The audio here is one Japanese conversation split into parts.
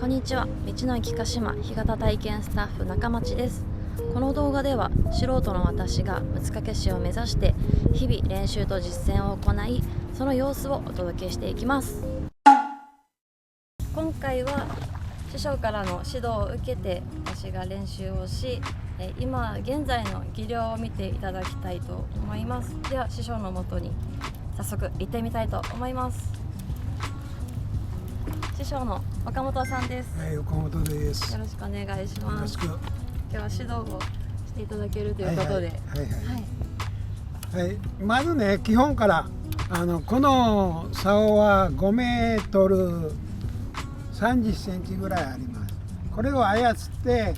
こんにちは。道の駅鹿島干潟体験スタッフ中町です。この動画では素人の私が六掛市を目指して日々練習と実践を行い、その様子をお届けしていきます。今回は師匠からの指導を受けて私が練習をし、今現在の技量を見ていただきたいと思います。では師匠のもとに早速行ってみたいと思います。師匠の岡本さんです。はい、岡本です。よろしくお願いします。よろしく。今日は指導をしていただけるということで、はい、まずね、基本からこの竿は5メートル30センチぐらいあります。これを操って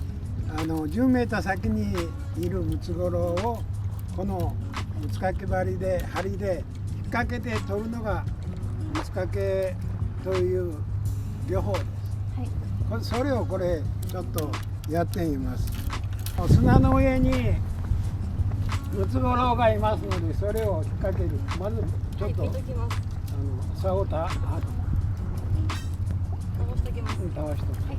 10メーター先にいるムツゴロウをこのムツ掛け針で引っ掛けて取るのがムツ掛けという漁法です。はい、それをちょっとやってみます。砂の上にムツゴロウがいますので、それを引っ掛ける。まずちょっと、竿を倒しておきます。倒しておく。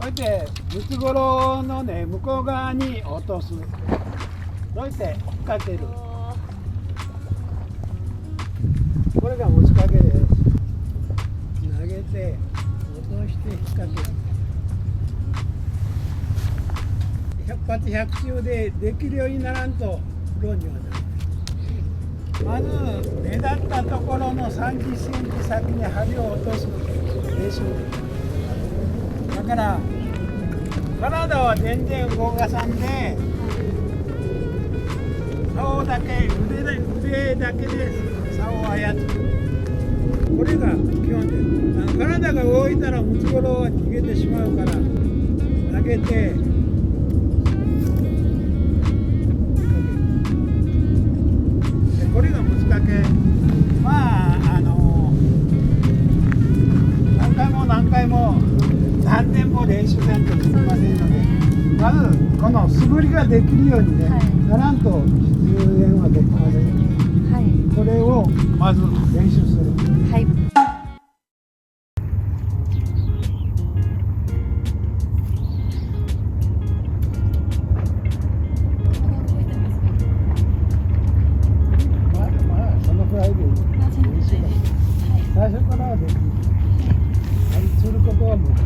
そしてムツゴロウのね、向こう側に落とす。そして引っ掛ける。これがムツ掛けです。投げて落として引っ掛ける。100発100中でできるようにならんとプロにはならない。まず目立ったところの30センチ先に針を落とす練習だから体は全然動かさんで、竿だけ腕だけで竿を操る。これが基本です。体が動いたらムツゴロウは逃げてしまうから、投げてこれがムツ掛け。何回も何年も練習せんとできませんので、まずこの素振りができるようにね、ならんと実演はできません。これをまず練習する。そのくらいでいい。最初からはできる。することは難しい。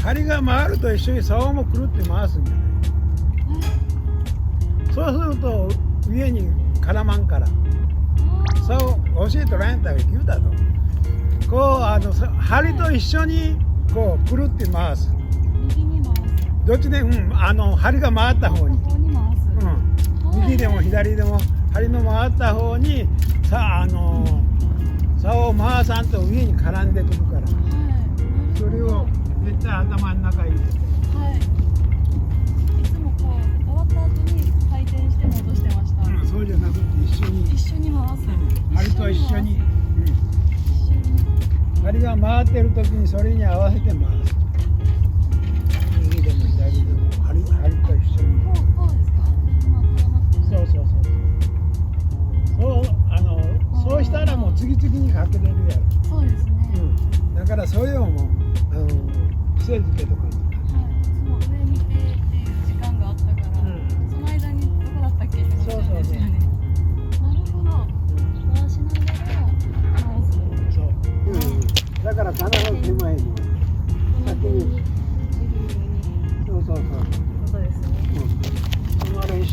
針が回ると一緒に竿もくるって回すんじゃない。そうすると上に絡まんから、竿教えとらんやったら言うだと。針と一緒にくるって回す。右に回す。どっちで針が回った方に。右でも左でも針の回った方に竿を回さんと上に絡んでくるから。それを絶対頭の中に入れて。いつも終わった後に回転して戻してました。そうじゃなくて一緒に回す。針と一緒に。針が回ってる時にそれに合わせて回す。右でも左でも針と一緒に。こうですか？そう。そうしたらもう次々に絡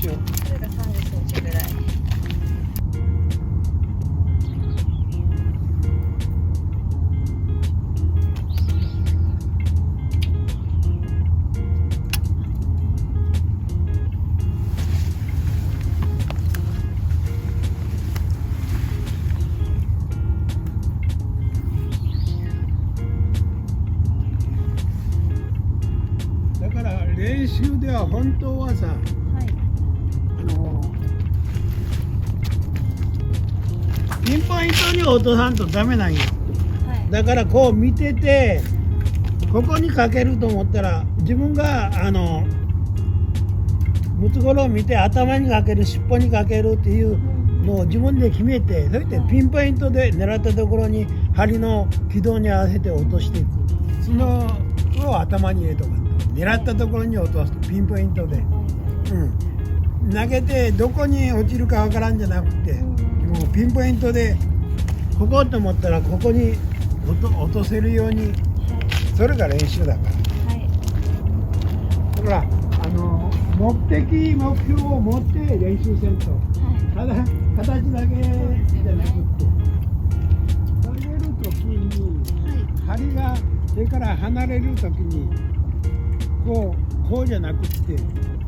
ょう。これが30センチぐらい。だから練習では本当はさ、はいピンポイントに落とさんとダメなんよ。はいだからこう見てて、ここにかけると思ったら自分がムツゴロウを見て頭にかける、尻尾にかけるっていうのを自分で決めて、そしてピンポイントで狙ったところに針の軌道に合わせて落としていく。そのを頭に入れとかんと、狙ったところに落とすとピンポイントで、投げてどこに落ちるかわからんじゃなくて、もうピンポイントでここと思ったらここに落とせるように、それが練習だから。だから目的目標を持って練習せんと、ただ形だけじゃなくって投げるときに針が手から離れるときにこうじゃなくって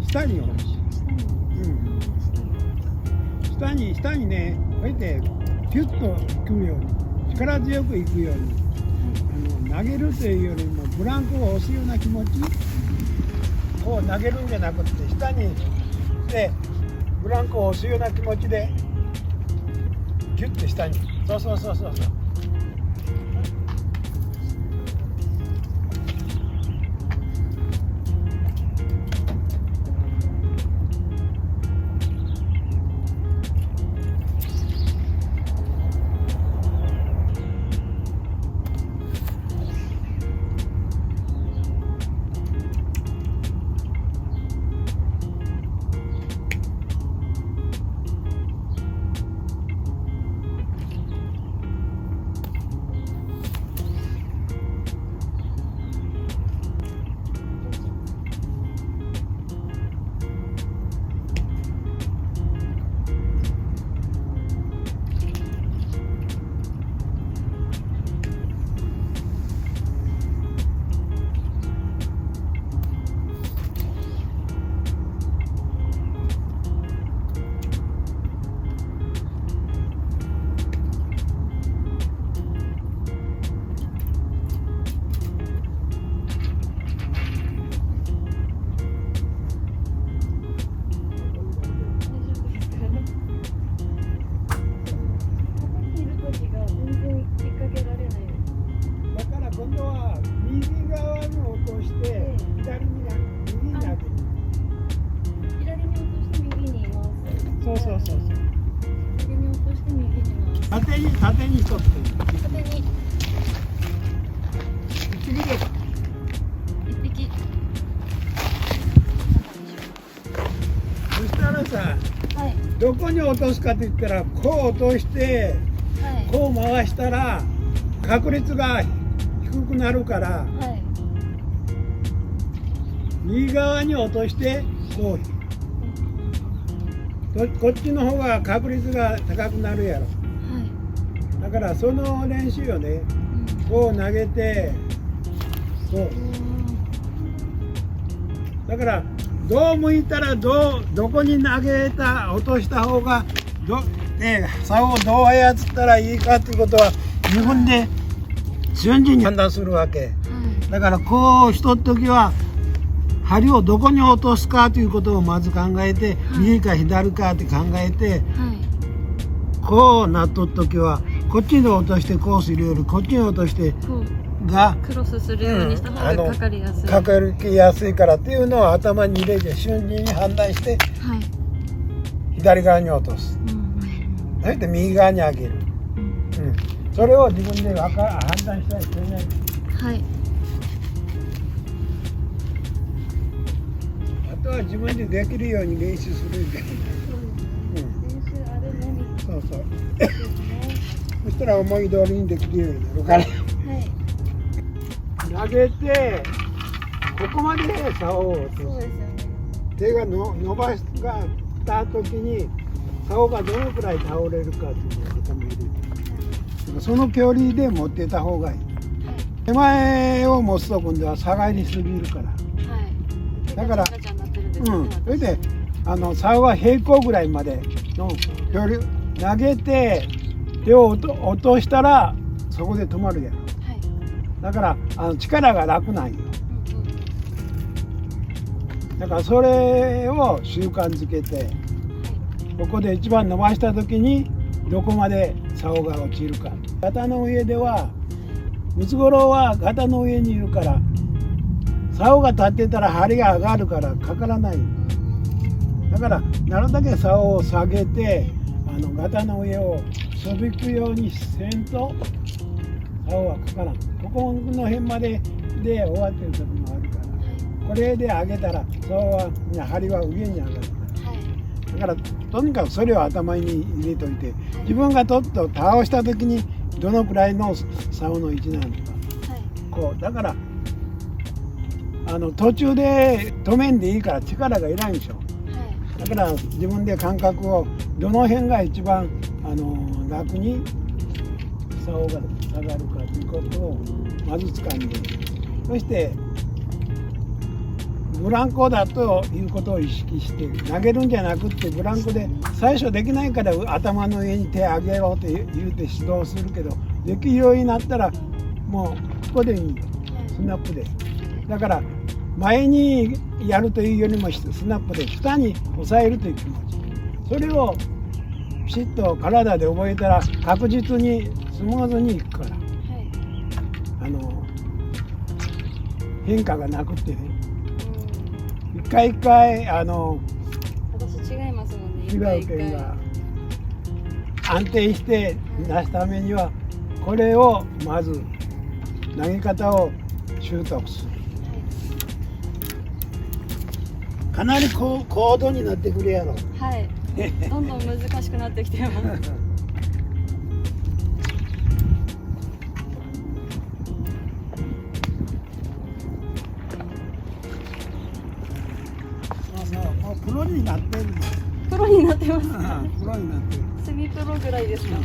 下に下ろし、下にね、こうやってキュッとくるように、力強くいくように、投げるというよりもブランコを押すような気持ち、こう投げるんじゃなくて下にでブランコを押すような気持ちでギュッと下に、そうそうそうそうそう。今度は右側に落として左に投げる。左に落として右に回す。そうそうそうそう。右に落として右に回す。縦にとって縦に一匹で。一匹。そしたらさ、はい。どこに落とすかと言ったら、こう落としてはい。こう回したら確率が低くなるから、はい。右側に落としてこっちの方が確率が高くなるやろ。はい。だからその練習よね。こう投げてこう。だからどう向いたらどこに投げた落とした方が竿をどう操ったらいいかっていうことは自分で瞬時に判断するわけ。だからこうしとっときは針をどこに落とすかということをまず考えて、右か左かって考えて、こうなっとっときはこっちに落としてこうするよりこっちに落としてがクロスするようにした方がかかりやすい。かかりやすいからっていうのを頭に入れて瞬時に判断して左側に落とす。そして右側に上げる。それを自分で判断したりしてない。はい。あとは自分でできるように練習するんだよね。練習あるのみ。そうそう。そしたら思い通りにできるようになるから。投げてここまで竿を落とす。そうですよね。手が伸ばすがった時に竿がどのくらい倒れるかっていうのを頭に入れて、その距離で持ってた方がいい。手前を持つと今度は下がりすぎるから、だからそれで竿が平行ぐらいまでの距離投げて手を落としたらそこで止まるやろ、だから力が楽なんよ。だからそれを習慣づけて、ここで一番伸ばした時にどこまで竿が落ちるか。ガタの上ではムツゴロウはガタの上にいるから、竿が立ってたら針が上がるからかからない。だからなるだけ竿を下げてガタの上をそびくようにせんと竿はかからん。ここの辺までで終わってる時もあるから、これで上げたら竿は針は上に上がるから、だからとにかくそれを頭に入れといて、自分がとっと倒した時にどのくらいの竿の位置なのか、こうだから途中で止めんでいいから力がいらんでしょ、だから自分で感覚をどの辺が一番楽に竿が下がるかということをまず掴んで、そしてブランコだということを意識して投げるんじゃなくって、ブランコで最初できないから頭の上に手上げろって言うて指導するけど、できるようになったらもうここでいいよ、スナップで。だから前にやるというよりもスナップで下に押さえるという気持ち、それをピシッと体で覚えたら確実にスムーズにいくから、変化がなくってね、一回一回私違いますもんね。違う点が安定して出すためには、これをまず投げ方を習得する。かなり高度になってくるやろ。はい。どんどん難しくなってきてます。もうプロになってる。プロになってます。プロになってる。セミプロぐらいですか。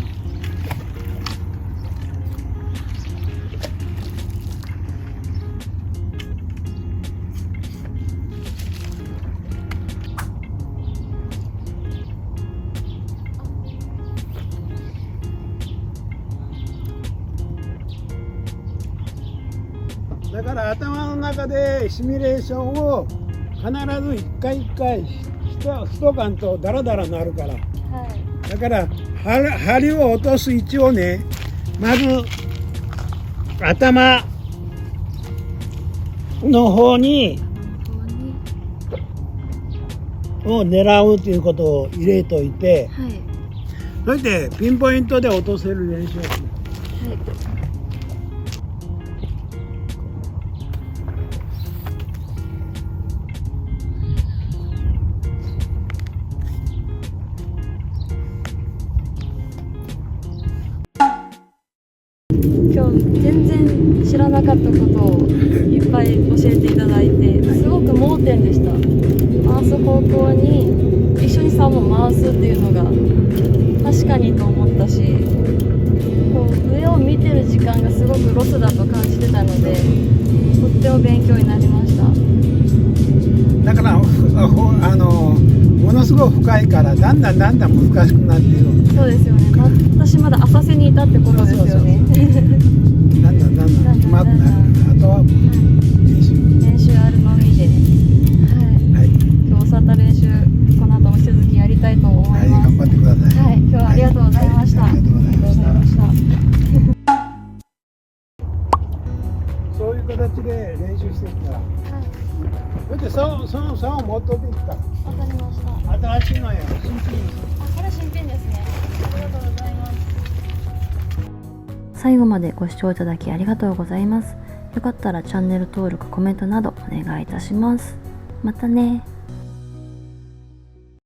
だから頭の中でシミュレーションを必ず一回一回しとかんとダラダラなるから、だから針を落とす位置をね、まず頭の方にを狙うということを入れといて、そしてピンポイントで落とせる練習をする。今日全然知らなかったことをいっぱい教えていただいて、すごく盲点でした。回す方向に一緒に竿も回すっていうのが確かにと思ったし、こう上を見てる時間がすごくロスだと感じてたので、とっても勉強になりました。だからものすごく深いからだんだん難しくなっている。そうですよね。私まだ浅瀬にいたってことですよね。だんだんうまくなる。あとは練習あるのみで、今日教わった練習この後も引き続きやりたいと思います。頑張ってください。今日はありがとうございました。ありがとうございました。そういう形で練習していったら、だってその竿を持っとっていった。わかりました。新しいのや、新品。これ新品ですね。ありがとうございます。最後までご視聴いただきありがとうございます。よかったらチャンネル登録、コメントなどお願いいたします。またね。